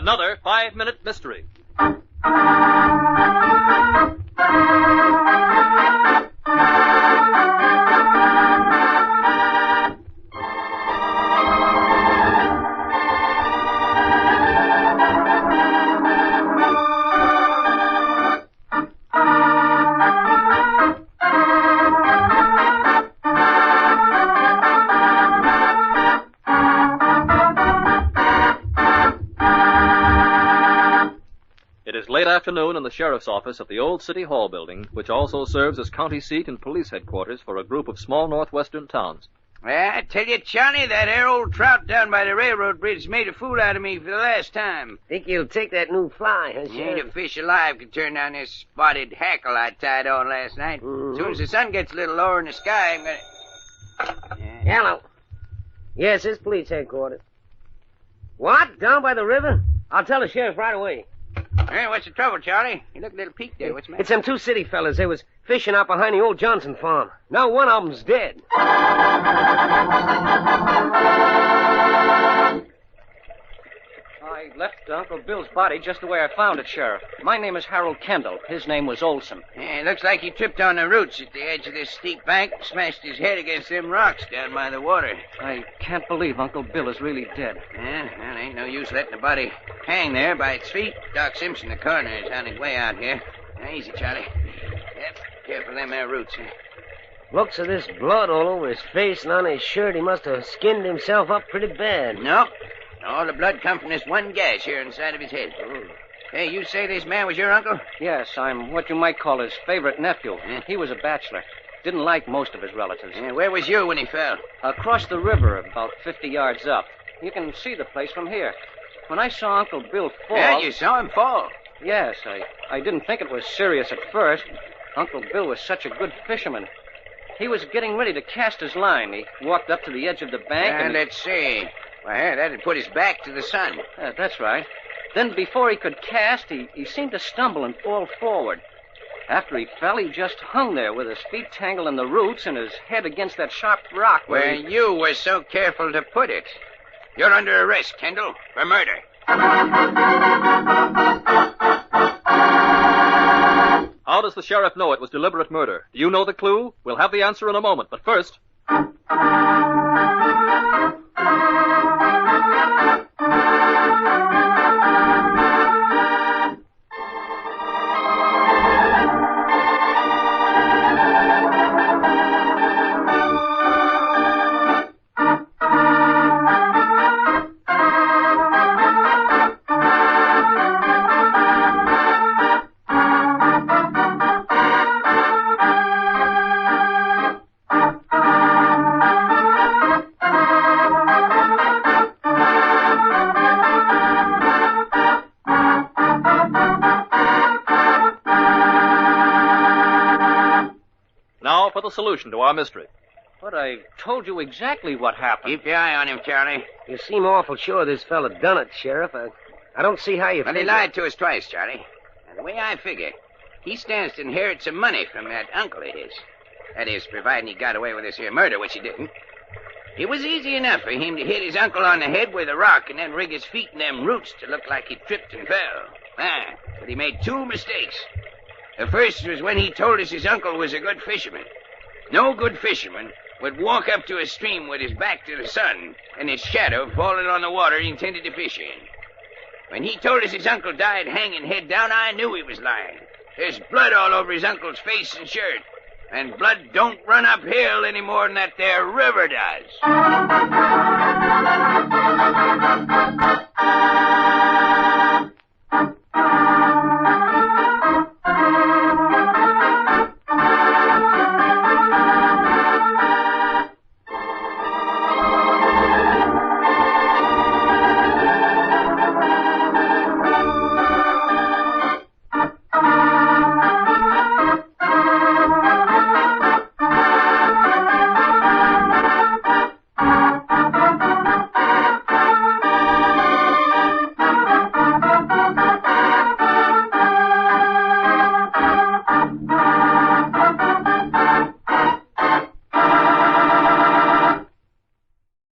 Another 5-minute mystery. Late afternoon in the sheriff's office at the old City Hall building, which also serves as county seat and police headquarters for a group of small northwestern towns. Well, I tell you, Johnny, that there old trout down by the railroad bridge made a fool out of me for the last time. Think he'll take that new fly, huh, Sheriff? Ain't a fish alive could turn down this spotted hackle I tied on last night. Mm-hmm. As soon as the sun gets a little lower in the sky, I'm gonna... Hello. Yes, it's police headquarters. What? Down by the river? I'll tell the sheriff right away. Hey, what's the trouble, Charlie? You look a little peaked there. What's the matter? It's them two city fellas. They was fishing out behind the old Johnson farm. Now one of them's dead. I left Uncle Bill's body just the way I found it, Sheriff. My name is Harold Kendall. His name was Olson. Yeah, looks like he tripped on the roots at the edge of this steep bank and smashed his head against them rocks down by the water. I can't believe Uncle Bill is really dead. Yeah, well, ain't no use letting the body hang there by its feet. Doc Simpson, the coroner, is on his way out here. Now, easy, Charlie. Yep, careful of them there roots. Looks of this blood all over his face and on his shirt. He must have skinned himself up pretty bad. Nope. All the blood come from this one gash here inside of his head. Hey, you say this man was your uncle? Yes, I'm what you might call his favorite nephew. He was a bachelor. Didn't like most of his relatives. Yeah, where was you when he fell? Across the river, about 50 yards up. You can see the place from here. When I saw Uncle Bill fall... Yeah, you saw him fall. Yes, I didn't think it was serious at first. Uncle Bill was such a good fisherman. He was getting ready to cast his line. He walked up to the edge of the bank and... Let's see. Well, here, that'd put his back to the sun. That's right. Then before he could cast, he seemed to stumble and fall forward. After he fell, he just hung there with his feet tangled in the roots and his head against that sharp rock where you were so careful to put it. You're under arrest, Kendall, for murder. How does the sheriff know it was deliberate murder? Do you know the clue? We'll have the answer in a moment, but first... Now for the solution to our mystery. But I told you exactly what happened. Keep your eye on him, Charlie. You seem awful sure this fella done it, Sheriff. I don't see how you Well, he lied to us twice, Charlie. And the way I figure, he stands to inherit some money from that uncle of his. That is, providing he got away with this here murder, which he didn't. It was easy enough for him to hit his uncle on the head with a rock and then rig his feet in them roots to look like he tripped and fell. But he made two mistakes. The first was when he told us his uncle was a good fisherman. No good fisherman would walk up to a stream with his back to the sun and his shadow falling on the water he intended to fish in. When he told us his uncle died hanging head down, I knew he was lying. There's blood all over his uncle's face and shirt. And blood don't run uphill any more than that there river does.